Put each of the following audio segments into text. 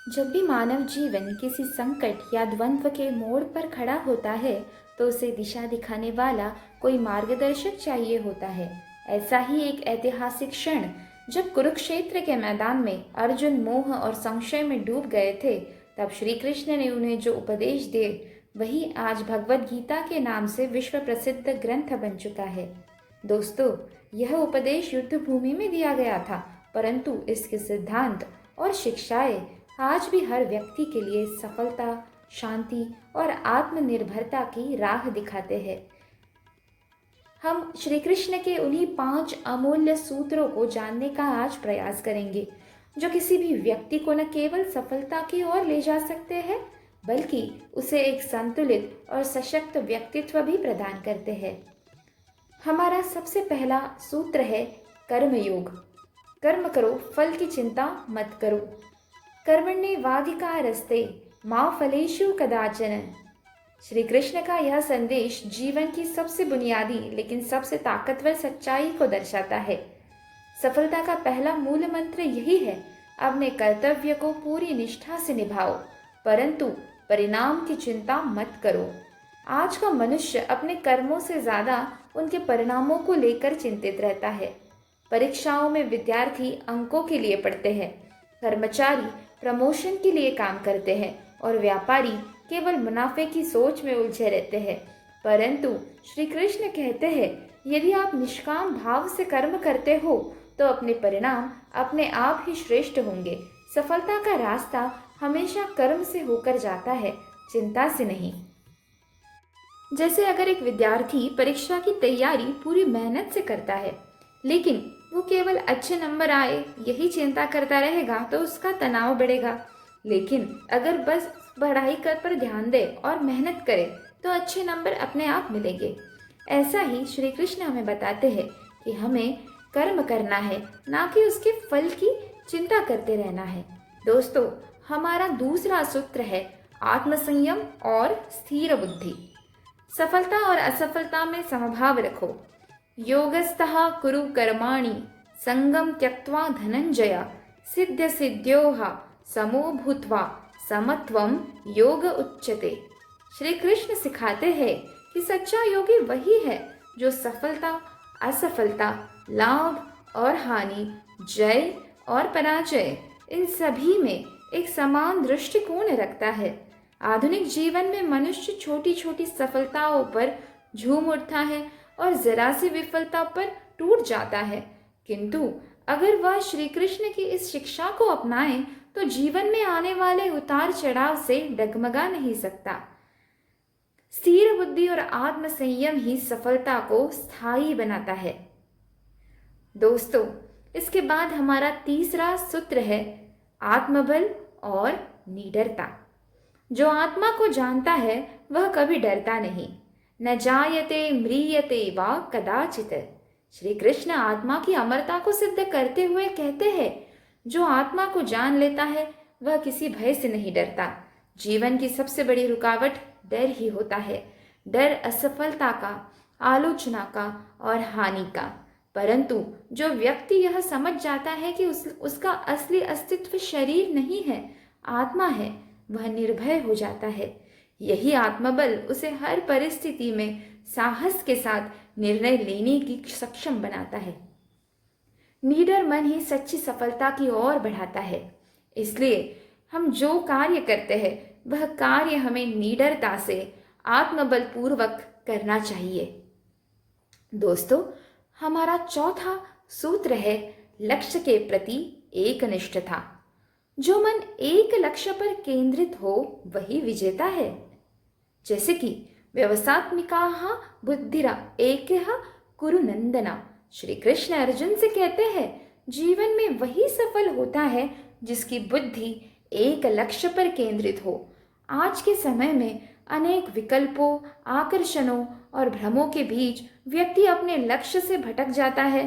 जब भी मानव जीवन किसी संकट या द्वंद्व के मोड़ पर खड़ा होता है तो उसे दिशा दिखाने वाला कोई मार्गदर्शक चाहिए होता है। ऐसा ही एक ऐतिहासिक क्षण जब कुरुक्षेत्र के मैदान में अर्जुन मोह और संशय में डूब गए थे, तब श्री कृष्ण ने उन्हें जो उपदेश दिए वही आज भगवत गीता के नाम से विश्व प्रसिद्ध ग्रंथ बन चुका है। दोस्तों, यह उपदेश युद्ध भूमि में दिया गया था, परंतु इसके सिद्धांत और शिक्षाएं आज भी हर व्यक्ति के लिए सफलता, शांति और आत्मनिर्भरता की राह दिखाते हैं। हम श्री कृष्ण के उन्हीं 5 अमूल्य सूत्रों को जानने का आज प्रयास करेंगे, जो किसी भी व्यक्ति को न केवल सफलता की ओर ले जा सकते हैं, बल्कि उसे एक संतुलित और सशक्त व्यक्तित्व भी प्रदान करते हैं। हमारा सबसे पहला सूत्र है कर्मयोग। कर्म करो, फल की चिंता मत करो। कर्मण्येवाधिकारस्ते मा फलेषु कदाचन। श्री कृष्ण का यह संदेश जीवन की सबसे बुनियादी लेकिन सबसे ताकतवर सच्चाई को दर्शाता है। सफलता का पहला मूल मंत्र यही है, अपने कर्तव्य को पूरी निष्ठा से निभाओ, परंतु परिणाम की चिंता मत करो। आज का मनुष्य अपने कर्मों से ज्यादा उनके परिणामों को लेकर चिंतित रहता है। परीक्षाओं में विद्यार्थी अंकों के लिए पढ़ते हैं, कर्मचारी प्रमोशन के लिए काम करते हैं और व्यापारी केवल मुनाफे की सोच में उलझे रहते हैं। परंतु श्री कृष्ण कहते हैं, यदि आप निष्काम भाव से कर्म करते हो तो अपने परिणाम अपने आप ही श्रेष्ठ होंगे। सफलता का रास्ता हमेशा कर्म से होकर जाता है, चिंता से नहीं। जैसे अगर एक विद्यार्थी परीक्षा की तैयारी पूरी मेहनत से करता है, लेकिन वो केवल अच्छे नंबर आए यही चिंता करता रहेगा तो उसका तनाव बढ़ेगा। लेकिन अगर बस पढ़ाई पर ध्यान दे और मेहनत करे तो अच्छे नंबर अपने आप मिलेंगे। ऐसा ही श्री कृष्ण हमें बताते हैं कि हमें कर्म करना है, ना कि उसके फल की चिंता करते रहना है। दोस्तों, हमारा दूसरा सूत्र है आत्मसंयम और स्थिर बुद्धि। सफलता और असफलता में समभाव रखो। योगस्थः कुरु कर्माणि संगम त्यक्त्वा धनंजय सिद्ध सिद्ध्योः समो भूत्वा समत्वम योग उच्यते। श्री कृष्ण सिखाते हैं कि सच्चा योगी वही है जो सफलता, असफलता, लाभ और हानि, जय और पराजय, इन सभी में एक समान दृष्टिकोण रखता है। आधुनिक जीवन में मनुष्य छोटी छोटी सफलताओं पर झूम उठता है और जरा सी विफलता पर टूट जाता है, किंतु अगर वह श्री कृष्ण की इस शिक्षा को अपनाए तो जीवन में आने वाले उतार चढ़ाव से डगमगा नहीं सकता। स्थिर बुद्धि और आत्म संयम ही सफलता को स्थायी बनाता है। दोस्तों, इसके बाद हमारा तीसरा सूत्र है आत्मबल और निडरता। जो आत्मा को जानता है वह कभी डरता नहीं। न जायते म्रियते वा कदाचित। श्री कृष्ण आत्मा की अमरता को सिद्ध करते हुए कहते हैं, जो आत्मा को जान लेता है वह किसी भय से नहीं डरता। जीवन की सबसे बड़ी रुकावट डर ही होता है। डर असफलता का, आलोचना का और हानि का। परंतु जो व्यक्ति यह समझ जाता है कि उसका असली अस्तित्व शरीर नहीं है, आत्मा है, वह निर्भय हो जाता है। यही आत्मबल उसे हर परिस्थिति में साहस के साथ निर्णय लेने की सक्षम बनाता है। निडर मन ही सच्ची सफलता की ओर बढ़ाता है। इसलिए हम जो कार्य करते हैं वह कार्य हमें निडरता से आत्मबल पूर्वक करना चाहिए। दोस्तों, हमारा चौथा सूत्र है लक्ष्य के प्रति एकनिष्ठता। जो मन एक लक्ष्य पर केंद्रित हो वही विजेता है। जैसे कि व्यवसात्मिकाः बुद्धिरा एकः कुरु नंदना। श्री कृष्ण अर्जुन से कहते हैं, जीवन में वही सफल होता है जिसकी बुद्धि एक लक्ष्य पर केंद्रित हो। आज के समय में अनेक विकल्पों, आकर्षणों और भ्रमों के बीच व्यक्ति अपने लक्ष्य से भटक जाता है।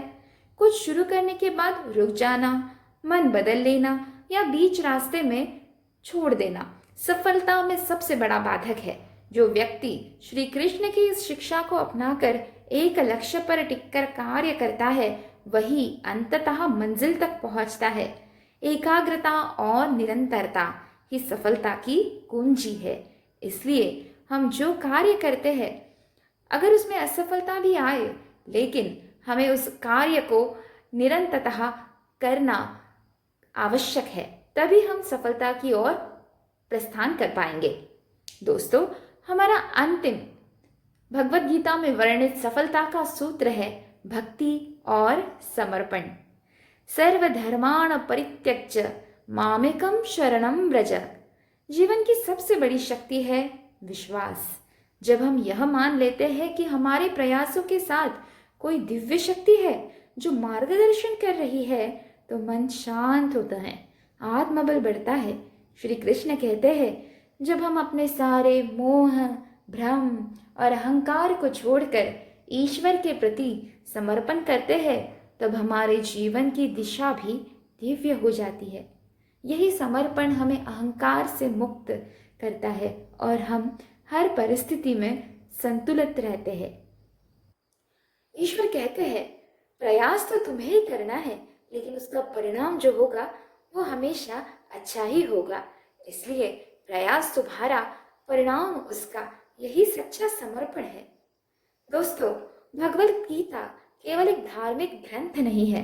कुछ शुरू करने के बाद रुक जाना, मन बदल लेना या बीच रास्ते में छोड़ देना सफलता में सबसे बड़ा बाधक है। जो व्यक्ति श्री कृष्ण की इस शिक्षा को अपनाकर एक लक्ष्य पर टिककर कार्य करता है वही अंततः मंजिल तक पहुंचता है। एकाग्रता और निरंतरता ही सफलता की कुंजी है। इसलिए हम जो कार्य करते हैं, अगर उसमें असफलता भी आए, लेकिन हमें उस कार्य को निरंतरतः करना आवश्यक है, तभी हम सफलता की ओर प्रस्थान कर पाएंगे। दोस्तों, हमारा अंतिम भगवत गीता में वर्णित सफलता का सूत्र है भक्ति और समर्पण। सर्वधर्माण परित्यज्य मामेकम शरणम व्रज। जीवन की सबसे बड़ी शक्ति है विश्वास। जब हम यह मान लेते हैं कि हमारे प्रयासों के साथ कोई दिव्य शक्ति है जो मार्गदर्शन कर रही है, तो मन शांत होता है, आत्मबल बढ़ता है। श्री कृष्ण कहते हैं, जब हम अपने सारे मोह, भ्रम और अहंकार को छोड़कर ईश्वर के प्रति समर्पण करते हैं, तब हमारे जीवन की दिशा भी दिव्य हो जाती है। यही समर्पण हमें अहंकार से मुक्त करता है और हम हर परिस्थिति में संतुलित रहते हैं। ईश्वर कहते हैं, प्रयास तो तुम्हें ही करना है, लेकिन उसका परिणाम जो होगा वो हमेशा अच्छा ही होगा। इसलिए प्रयास तुम्हारा, परिणाम उसका, यही सच्चा समर्पण है। दोस्तों, भगवत गीता केवल एक धार्मिक ग्रंथ नहीं है,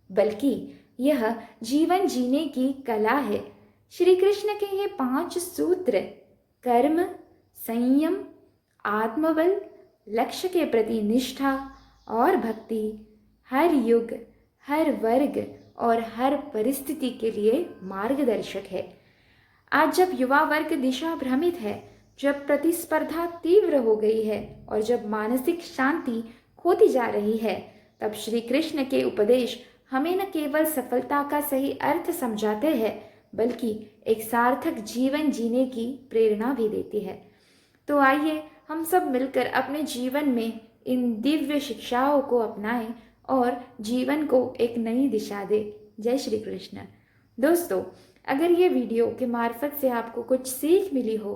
बल्कि यह जीवन जीने की कला है। श्री कृष्ण के ये 5 सूत्र कर्म, संयम, आत्मबल, लक्ष्य के प्रति निष्ठा और भक्ति हर युग, हर वर्ग और हर परिस्थिति के लिए मार्गदर्शक है। आज जब युवा वर्ग दिशा भ्रमित है, जब प्रतिस्पर्धा तीव्र हो गई है और जब मानसिक शांति खोती जा रही है, तब श्री कृष्ण के उपदेश हमें न केवल सफलता का सही अर्थ समझाते हैं, बल्कि एक सार्थक जीवन जीने की प्रेरणा भी देती है। तो आइए हम सब मिलकर अपने जीवन में इन दिव्य शिक्षाओं को अपनाएं और जीवन को एक नई दिशा दें। जय श्री कृष्ण। दोस्तों, अगर ये वीडियो के मार्फत से आपको कुछ सीख मिली हो,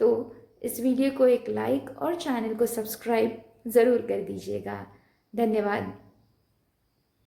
तो इस वीडियो को एक लाइक और चैनल को सब्सक्राइब ज़रूर कर दीजिएगा। धन्यवाद।